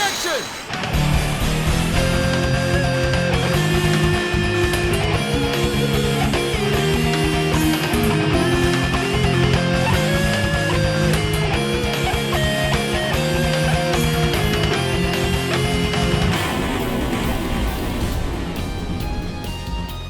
Action!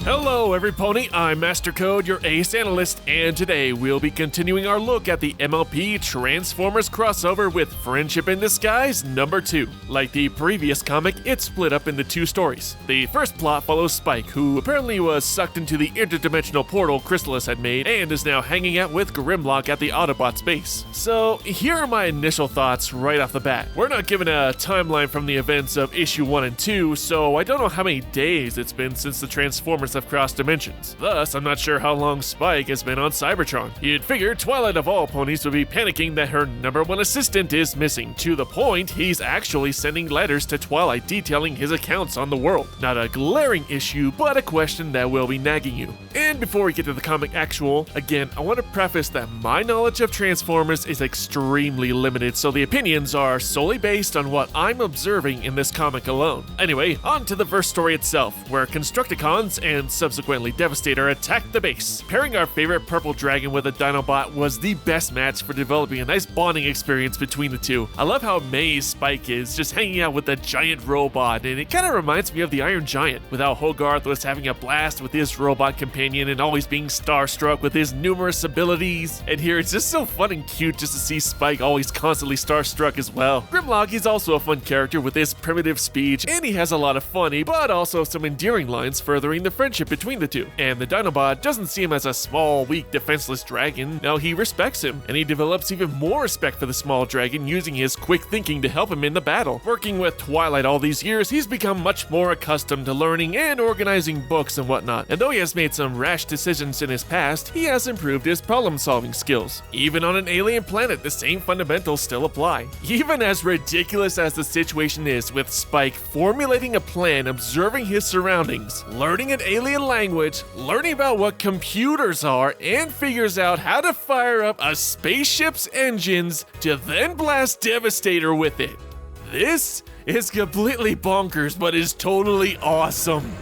Hello every pony, I'm MasterCode, your ace analyst, and today we'll be continuing our look at the MLP Transformers crossover with Friendship in Disguise number 2. Like the previous comic, it's split up into 2 stories. The first plot follows Spike, who apparently was sucked into the interdimensional portal Chrysalis had made and is now hanging out with Grimlock at the Autobots base. So here are my initial thoughts right off the bat. We're not given a timeline from the events of issue 1 and 2, so I don't know how many days it's been since the Transformers have crossed dimensions. Thus, I'm not sure how long Spike has been on Cybertron. You'd figure Twilight of all ponies would be panicking that her #1 assistant is missing, to the point he's actually sending letters to Twilight detailing his accounts on the world. Not a glaring issue, but a question that will be nagging you. And before we get to the comic actual, again, I want to preface that my knowledge of Transformers is extremely limited, so the opinions are solely based on what I'm observing in this comic alone. Anyway, on to the first story itself, where Constructicons and subsequently Devastator attacked the base. Pairing our favorite purple dragon with a Dinobot was the best match for developing a nice bonding experience between the two. I love how amazed Spike is just hanging out with a giant robot, and it kind of reminds me of the Iron Giant, with how Hogarth was having a blast with his robot companion and always being starstruck with his numerous abilities. And here it's just so fun and cute just to see Spike always constantly starstruck as well. Grimlock is also a fun character with his primitive speech, and he has a lot of funny but also some endearing lines furthering the friendship between the two. And the Dinobot doesn't see him as a small, weak, defenseless dragon. No, he respects him, and he develops even more respect for the small dragon, using his quick thinking to help him in the battle. Working with Twilight all these years, he's become much more accustomed to learning and organizing books and whatnot. And though he has made some rash decisions in his past, he has improved his problem-solving skills. Even on an alien planet, the same fundamentals still apply. Even as ridiculous as the situation is, with Spike formulating a plan, observing his surroundings, learning an alien language, learning about what computers are, and figures out how to fire up a spaceship's engines to then blast Devastator with it. This is completely bonkers, but is totally awesome.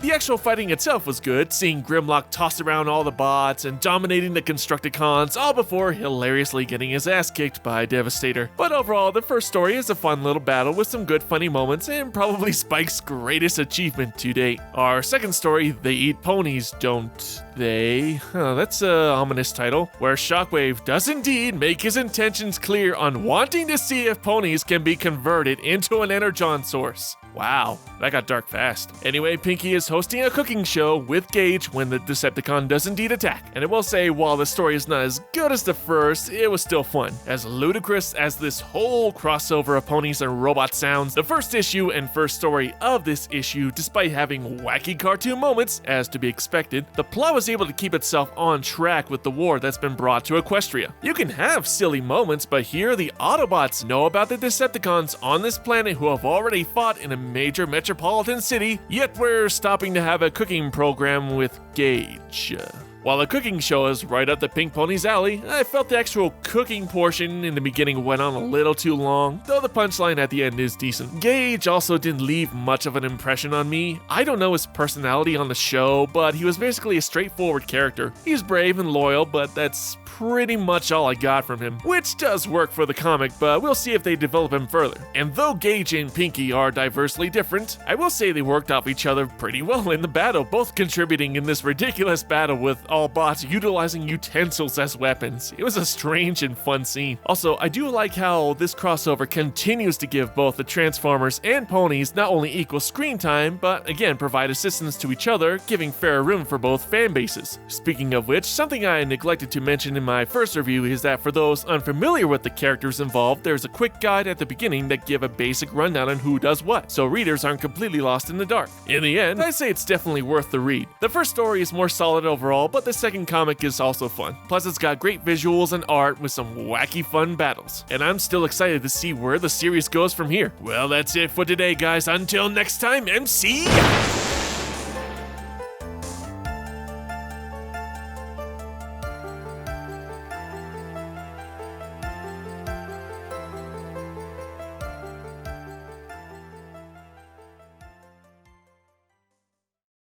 The actual fighting itself was good, seeing Grimlock toss around all the bots and dominating the Constructicons, all before hilariously getting his ass kicked by Devastator. But overall, the first story is a fun little battle with some good funny moments and probably Spike's greatest achievement to date. Our second story, They Eat Ponies, Don't They? That's an ominous title, where Shockwave does indeed make his intentions clear on wanting to see if ponies can be converted into an energon source. Wow, that got dark fast. Anyway, Pinkie is hosting a cooking show with Gaget when the Decepticon does indeed attack. And I will say, while the story is not as good as the first, it was still fun. As ludicrous as this whole crossover of ponies and robots sounds, the first issue and first story of this issue, despite having wacky cartoon moments, as to be expected, the plot was able to keep itself on track with the war that's been brought to Equestria. You can have silly moments, but here the Autobots know about the Decepticons on this planet who have already fought in a major metropolitan city, yet we're stopping to have a cooking program with Gaget. While the cooking show is right up the Pink Pony's alley, I felt the actual cooking portion in the beginning went on a little too long, though the punchline at the end is decent. Gaget also didn't leave much of an impression on me. I don't know his personality on the show, but he was basically a straightforward character. He's brave and loyal, but that's pretty much all I got from him, which does work for the comic, but we'll see if they develop him further. And though Gaget and Pinkie are diversely different, I will say they worked off each other pretty well in the battle, both contributing in this ridiculous battle with all bots utilizing utensils as weapons. It was a strange and fun scene. Also, I do like how this crossover continues to give both the Transformers and ponies not only equal screen time, but again provide assistance to each other, giving fair room for both fan bases. Speaking of which, something I neglected to mention in my first review is that for those unfamiliar with the characters involved, there's a quick guide at the beginning that give a basic rundown on who does what, so readers aren't completely lost in the dark. In the end, I say it's definitely worth the read. The first story is more solid overall, but the second comic is also fun. Plus, it's got great visuals and art with some wacky fun battles. And I'm still excited to see where the series goes from here. Well, that's it for today, guys. Until next time, MC!